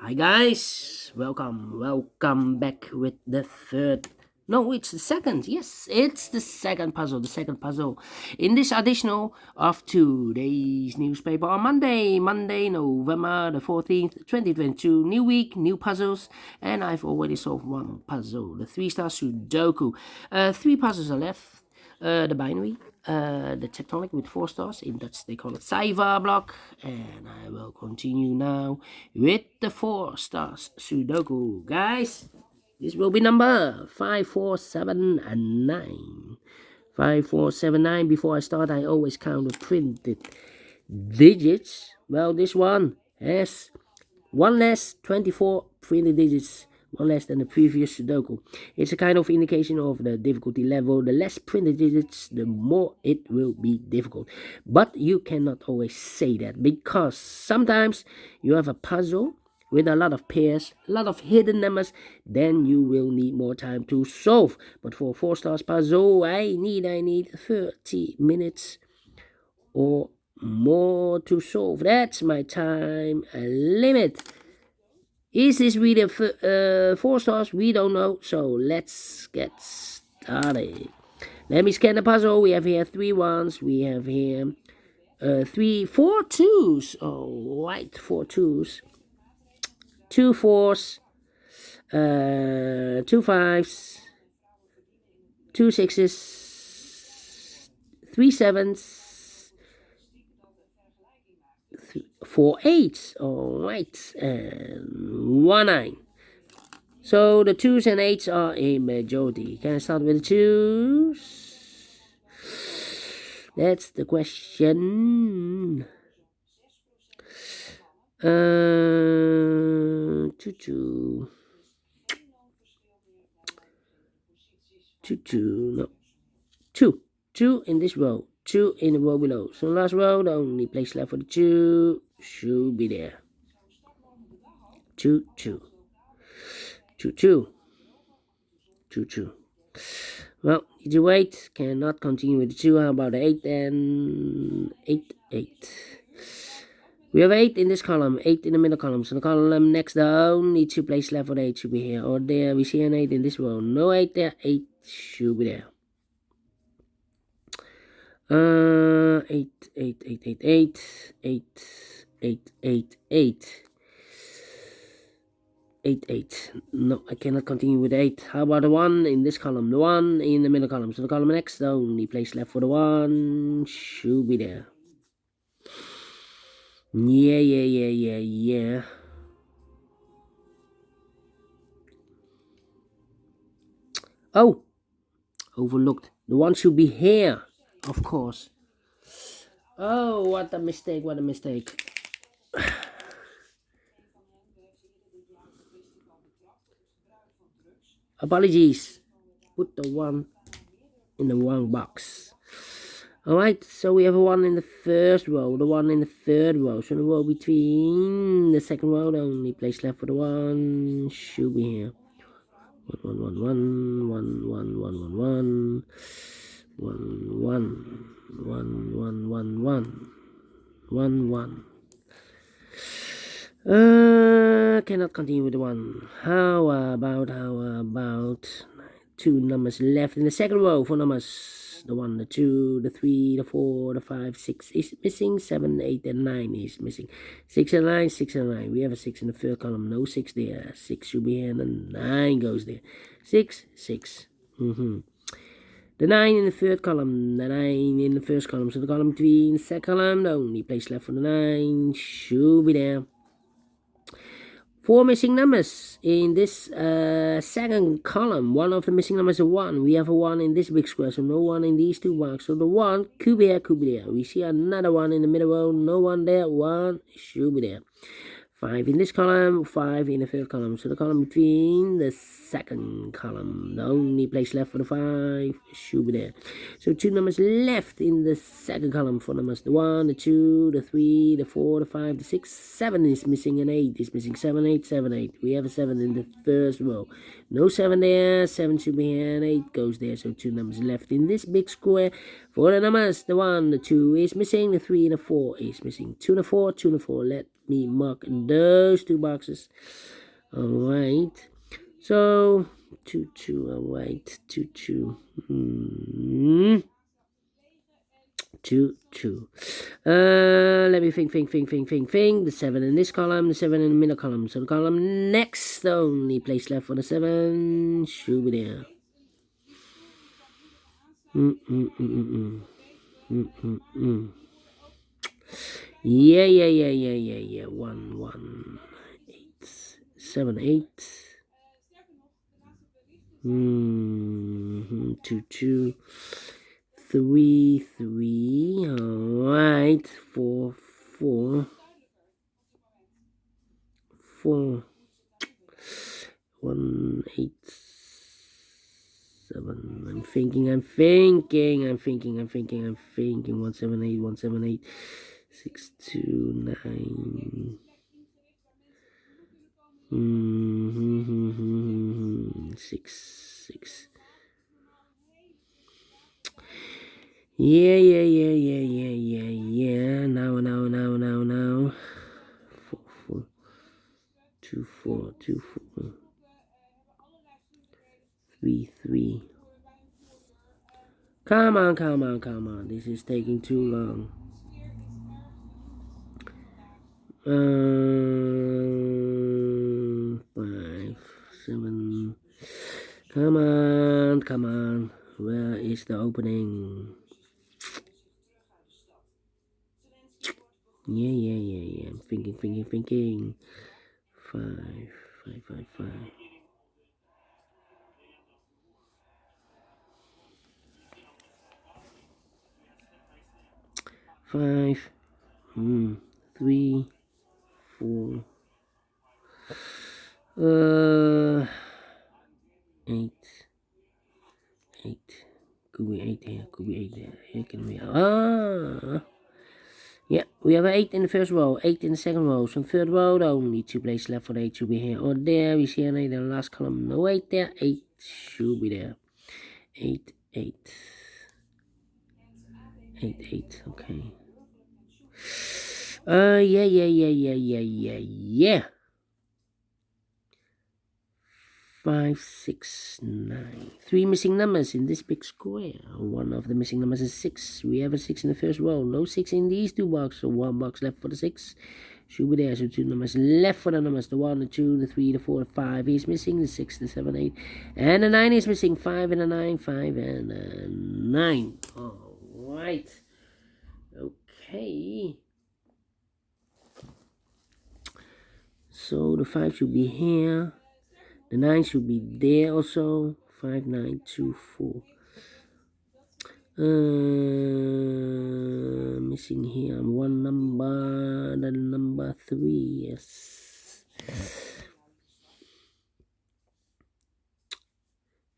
Hi guys, welcome back with the third. No, it's the second. Yes, it's the second puzzle. The second puzzle in this additional of today's newspaper on Monday, November the 14th, 2022. New week, new puzzles, and I've already solved one puzzle, the Three Stars Sudoku. Three puzzles are left. The binary, the tectonic with 4 stars. In Dutch, they call it Saiva block. And I will continue now with the 4 stars Sudoku. Guys, this will be number 5479. 5479. Before I start, I always count the printed digits. Well, this one has one less, 24 printed digits, one less than the previous Sudoku. It's a kind of indication of the difficulty level. The less printed digits, the more it will be difficult. But you cannot always say that, because sometimes you have a puzzle with a lot of pairs, a lot of hidden numbers, then you will need more time to solve. But for a 4 stars puzzle, I need 30 minutes or more to solve. That's my time limit. Is this really 4 stars? We don't know. So let's get started. Let me scan the puzzle. We have here 3 ones. We have here 4 twos. Oh, right, 4 twos. 2 fours. 2 fives. 2 sixes. 3 sevens. 4 eights. All right, and 1 9. So the 2s and 8s are a majority. Can I start with the 2s? That's the question. 2 2. 2 2. No. 2. 2 in this row. 2 in the row below. So last row, the only place left for the 2 should be there. 2 2. 2 2. 2 2. Well, need to wait. Cannot continue with the 2. How about the 8 then? 8 8. We have 8 in this column, 8 in the middle column. So the column next down, need 2 places left for the 8 should be here. Or there, we see an 8 in this row. No 8 there, 8 should be there. 8 8 8 8 8 8 8 8 8 8 8. No, I cannot continue with 8. How about the 1 in this column? The 1 in the middle column. So the column next, the only place left for the 1 should be there. Yeah. Oh, overlooked. The 1 should be here, of course. Oh, what a mistake, what a mistake. Apologies. Put the 1 in the wrong box. Alright, so we have a 1 in the first row, the 1 in the third row. So the row between the second row, the only place left for the 1 should be here. 1 1 1 1 1 1 1 1 1 1 1 1 1 1 1 1. Cannot continue with the 1. How about 2 numbers left in the second row for numbers. The 1, the 2, the 3, the 4, the 5, 6 is missing. 7, 8, and 9 is missing. 6 and 9, 6 and 9. We have a 6 in the third column. No 6 there. 6 should be here, and the 9 goes there. 6, 6. The 9 in the third column, the 9 in the first column. So the column between the second column, the only place left for the 9 should be there. 4 missing numbers in this second column. One of the missing numbers is a 1. We have a 1 in this big square, so no 1 in these 2 marks. So the 1 could be here, could be there. We see another 1 in the middle row. No 1 there. 1 should be there. 5 in this column, 5 in the third column. So the column between the second column, the only place left for the 5 should be there. So 2 numbers left in the second column for numbers. The 1, the 2, the 3, the 4, the 5, the 6, 7 is missing, and 8 is missing. 7, 8, 7, 8. We have a 7 in the first row. No 7 there. 7 should be here, and 8 goes there. So 2 numbers left in this big square for the numbers. The 1, the 2 is missing. The 3 and the 4 is missing. 2 and the 4, 2 and the 4. Let me mark those two boxes. Alright. So 2 2, alright, 2 2. 2 2. Let me think. The 7 in this column, the 7 in the middle column. So the column next, the only place left for the 7 should be there. Yeah. 1 1 8 7 8. 2 2 3 3. Alright, 4 4 4 1 8 7. I'm thinking. 178 6 2 9. 6 6. Yeah. Now. 4 4 2 4 2 4 3 3. Come on. This is taking too long. 5 7. Come on. Where is the opening? Yeah. I'm thinking. 5 5 5 5. 3 4 8 8. Could be 8 here. Here can be. Yeah, we have 8 in the first row, 8 in the second row. So third row, only 2 places left for the 8 should be here or there. We see an 8 in the last column. No 8 there. 8 should be there. 8 8. 8. Okay. Yeah. 5 6 9. 3 missing numbers in this big square. One of the missing numbers is 6. We have a 6 in the first row. No 6 in these two boxes. So 1 box left for the 6. Should be there. So 2 numbers left for the numbers. The 1, the 2, the 3, the 4, the 5 is missing. The 6, the 7, 8. And the 9 is missing. 5 and a 9. 5 and a 9. Alright. Okay. So the 5 should be here. The 9 should be there also. 5 9 2 4. Missing here one number. The number 3. Yes.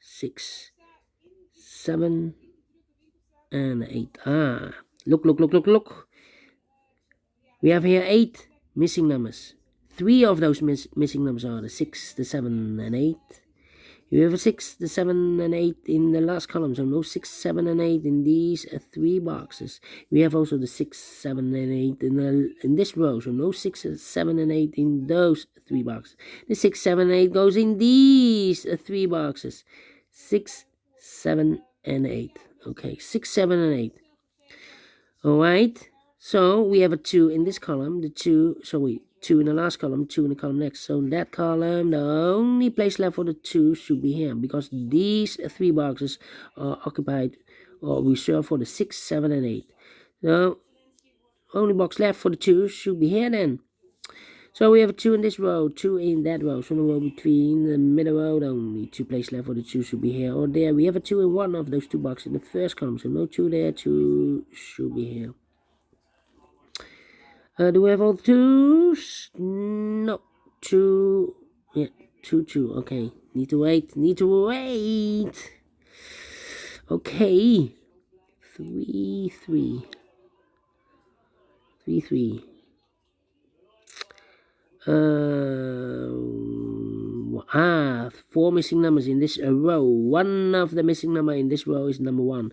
6 7 and 8. Look. We have here 8 missing numbers. 3 of those missing numbers are the 6, the 7, and 8. You have a 6, the 7, and 8 in the last column, so no 6, 7, and 8 in these 3 boxes. We have also the 6, 7, and 8 in this row, so no 6, 7, and 8 in those 3 boxes. The 6, 7, and 8 goes in these 3 boxes. 6, 7, and 8. Okay, 6, 7, and 8. Alright, so we have a 2 in this column, 2 in the last column, 2 in the column next. So in that column, the only place left for the 2 should be here, because these 3 boxes are occupied or reserved for the 6, 7, and 8. So only box left for the 2 should be here then. So we have a 2 in this row, 2 in that row. So in the row between the middle row, the only 2 places left for the 2 should be here or there. We have a 2 in one of those 2 boxes in the first column, so no 2 there, 2 should be here. Do we have all the 2s? No. 2. Yeah, 2. Okay. Need to wait. Okay. 3 3. 4 missing numbers in this row. One of the missing number in this row is number 1.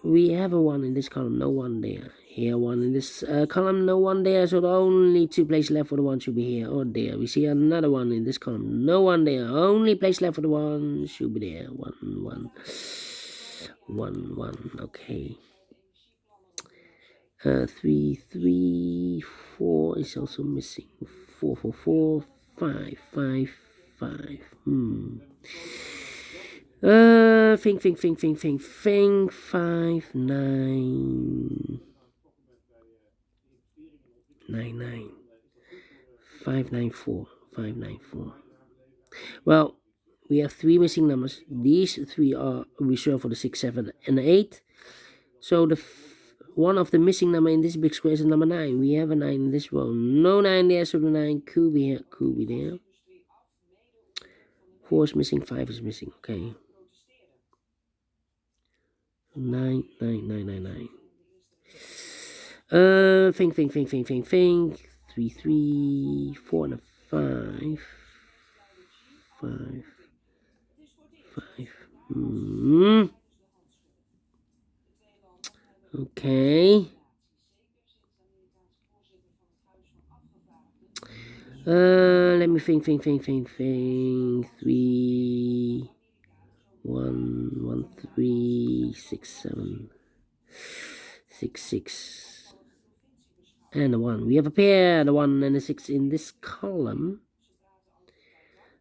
We have a 1 in this column, no 1 there. Here, 1 in this column, no 1 there, so the only 2 places left for the 1 should be here or there. We see another 1 in this column, no 1 there, only place left for the 1 should be there. 1, 1, 1, 1, okay. 3, 3, 4 is also missing. 4, 4, 4, 5, 5, 5. Think. 5, 9. 9, 594. Well, we have 3 missing numbers. These 3 are reserved for the 6, 7, and 8. So the one of the missing number in this big square is number 9. We have a 9 in this row. No 9 there, so the 9 could be here, could be there. 4 is missing, 5 is missing. Okay. 9. Think. 3, 3, 4 and a 5. 5. Okay. Let me think. 3, 1, 3, 6, 7, 6, 6, and a 1. We have a pair, the 1 and the 6 in this column.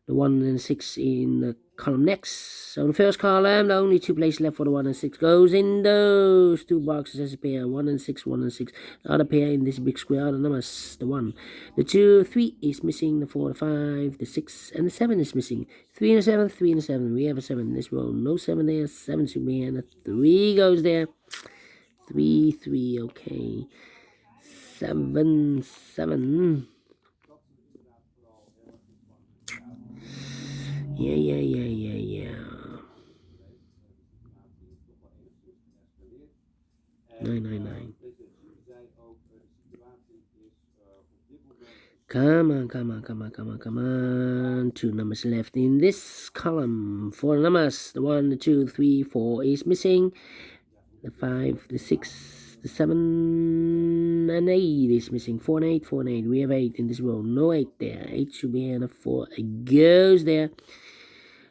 The 1 and 6 in the column next. So the first column, the only 2 places left for the 1 and 6 goes in those 2 boxes as a pair. 1 and 6, 1 and 6. The other pair in this big square are the numbers. The 1, the 2, 3 is missing. The 4, the 5, the 6, and the 7 is missing. 3 and a 7, 3 and a 7. We have a 7 in this row. No 7 there. 7 should be here. And the 3 goes there. 3, 3. Okay. 7, 7. Yeah. 9. Come on. 2 numbers left in this column. 4 numbers. The 1, the 2, 3, 4 is missing. The 5, the 6, the 7, and 8 is missing. 4 and 8. We have 8 in this row. No 8 there. 8 should be here, and a 4 goes there.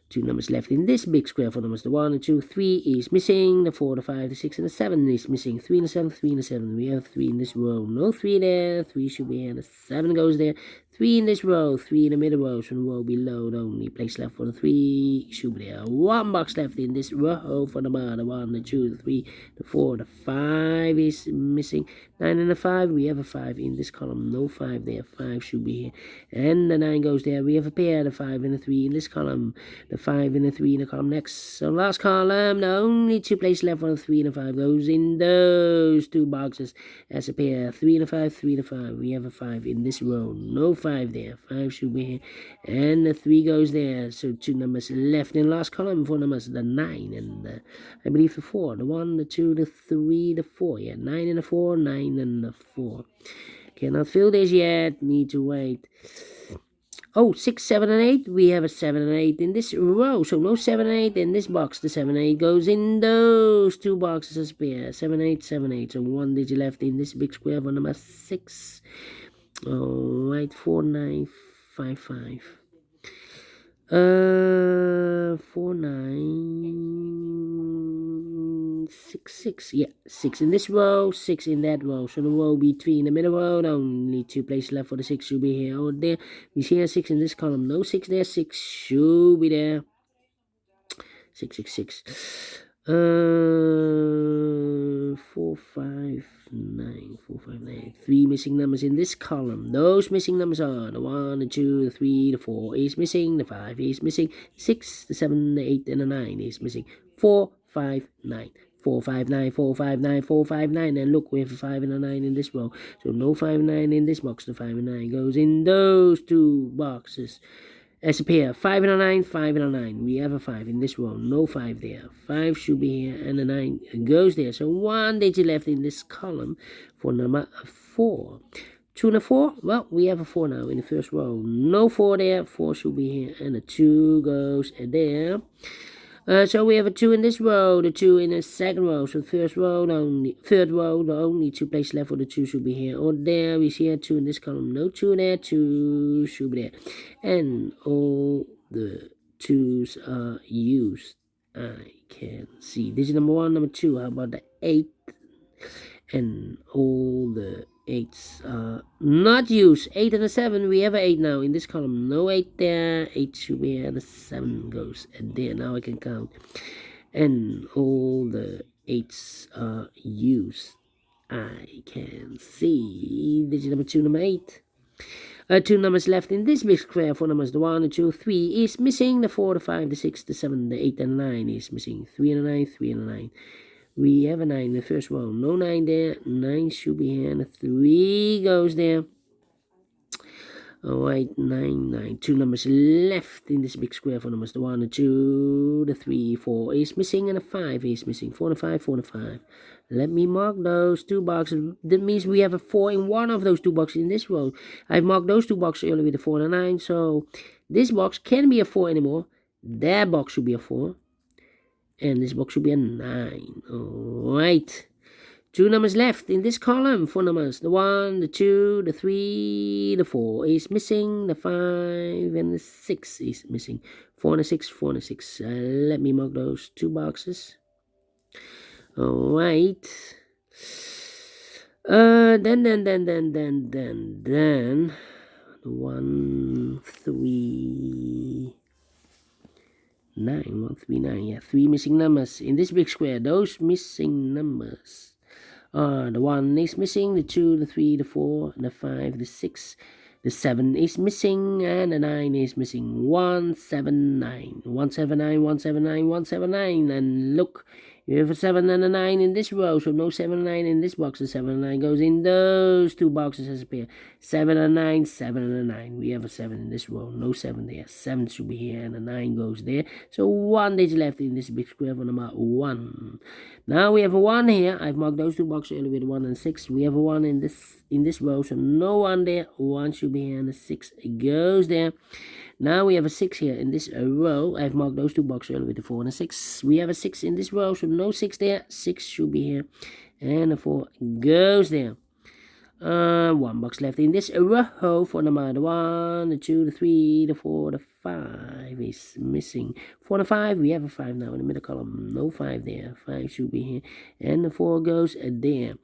2 numbers left in this big square. 4 numbers. The 1, the 2, 3 is missing. The 4, the 5, the 6, and the 7 is missing. 3 and a 7, 3 and a 7. We have 3 in this row. No 3 there. 3 should be here, and the 7 goes there. 3 in this row. 3 in the middle row. So the row below, the only place left for the 3 should be there. 1 box left in this row for the bar. The 1, the 2, the 3, the 4, the 5 is missing. 9 and a 5. We have a 5 in this column. No 5 there. 5 should be here, and the 9 goes there. We have a pair. The 5 and the 3 in this column. The 5 and the 3 in the column next. So last column, the only 2 places left for the 3 and the 5 goes in those 2 boxes as a pair. 3 and a 5, 3 and a 5. We have a 5 in this row. No 5 there. 5 should be here, and the 3 goes there. So 2 numbers left in the last column. 4 numbers, the 9 and I believe the 4. The 1, the 2, the 3, the 4. Yeah, 9 and the 4, 9 and the 4. Cannot fill this yet. Need to wait. Oh, 6, 7, and 8. We have a 7 and 8 in this row. So no 7 and 8 in this box. The 7 and 8 goes in those 2 boxes as pair. 7, 8. So 1 digit left in this big square for number 6. Alright, 4, 9, 5, 5. 4, 9, 6, 6. Yeah, 6 in this row, 6 in that row. So the row between the middle row, only 2 places left for the 6 should be here or there. We see a 6 in this column. No 6 there. 6 should be there. 6. 4, 5, 9. 3 missing numbers in this column. Those missing numbers are the 1, the 2, the 3, the 4 is missing. The 5 is missing. 6, the 7, the 8, and the 9 is missing. 4, 5, 9. 4, 5, 9. And look, we have a 5 and a 9 in this row. So no 5 and 9 in this box. The 5 and 9 goes in those 2 boxes as a pair. 5 and a 9. We have a 5 in this row. No 5 there. 5 should be here, and the 9 goes there. So 1 digit left in this column for number 4. 2 and a 4. Well, we have a 4 now in the first row. No 4 there. 4 should be here, and the 2 goes there. So we have a 2 in this row, the 2 in the second row. So third row, the only 2 places left for the 2 should be here or there. We see a 2 in this column, no 2 there, 2 should be there. And all the 2's are used. I can see digit number 1, number 2. How about the 8? And all the 8's are not used. 8 and a 7, we have an 8 now in this column, no 8 there, 8 should be here, the 7 goes there. Now I can count, and all the 8's are used. I can see digit number 2, number 8. 2 numbers left in this big square. 4 numbers, the 1, the 2, 3 is missing. The 4, the 5, the 6, the 7, the 8, and 9 is missing. 3 and a 9, 3 and a 9. We have a 9 in the first row. No 9 there. 9 should be here. And a 3 goes there. Alright, 9, 9. 2 numbers left in this big square. 4 numbers, the 1, the 2, the 3, 4 is missing. And a 5 is missing. 4 and a 5, 4 and a 5. Let me mark those 2 boxes. That means we have a 4 in one of those 2 boxes in this row. I've marked those 2 boxes earlier with a 4 and a 9. So this box can't be a 4 anymore. That box should be a 4. And this box should be a 9. Alright. 2 numbers left in this column. 4 numbers. The 1, the 2, the 3, the 4 is missing. The 5 and the 6 is missing. 4 and a 6, 4 and a 6. Let me mark those 2 boxes. Alright. Then. The 1, 3... 9, 1, 3, 9, yeah, 3 missing numbers in this big square. Those missing numbers are the 1 is missing, the 2, the 3, the 4, the 5, the 6, the 7 is missing, and the 9 is missing. 179, 179, 179, 179, and look, you have a 7 and a 9 in this row, so no 7 and 9 in this box. The 7 and 9 goes in those 2 boxes as a pair. 7 and 9, 7 and 9. We have a 7 in this row, no 7 there. 7 should be here, and a 9 goes there. So 1 digit left in this big square for number 1. Now we have a 1 here. I've marked those 2 boxes earlier with 1 and 6. We have a 1 in this row, so no 1 there. 1 should be here, and a 6 goes there. Now we have a 6 here in this row. I've marked those 2 boxes earlier with the 4 and a 6. We have a 6 in this row, so no 6 there. 6 should be here, and a 4 goes there. 1 box left in this row for number 1, the 2, the 3, the 4, the 5 is missing. 4 and a 5, we have a 5 now in the middle column. No 5 there. 5 should be here, and the 4 goes there.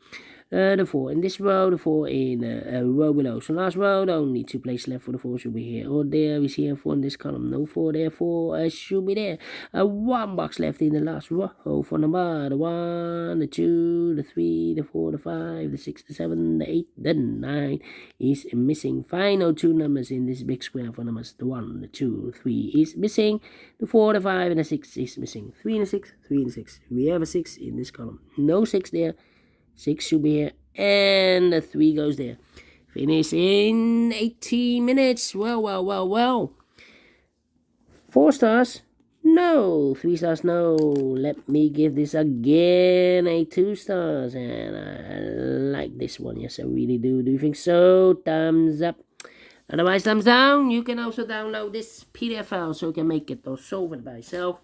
The 4 in this row, the 4 in a row below. So last row, the only 2 places left for the 4 should be here or there. We see a 4 in this column. No 4 there. 4 should be there. 1 box left in the last row for number the 1, the 2, the 3, the 4, the 5, the 6, the 7, the 8, the 9 is missing. Final 2 numbers in this big square for numbers. The 1, the 2, 3 is missing. The 4, the 5, and the 6 is missing. 3 and a 6, 3 and a 6. We have a 6 in this column. No 6 there. 6 should be here, and the 3 goes there. Finish in 18 minutes. Well. 4 stars? No. 3 stars? No. Let me give this again a 2 stars. And I like this one. Yes, I really do. Do you think so? Thumbs up. Otherwise, thumbs down. You can also download this PDF file so you can make it or solve it by yourself.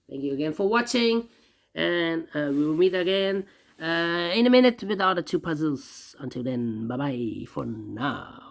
Thank you again for watching. And we will meet again in a minute with the other 2 puzzles. Until then, bye-bye for now.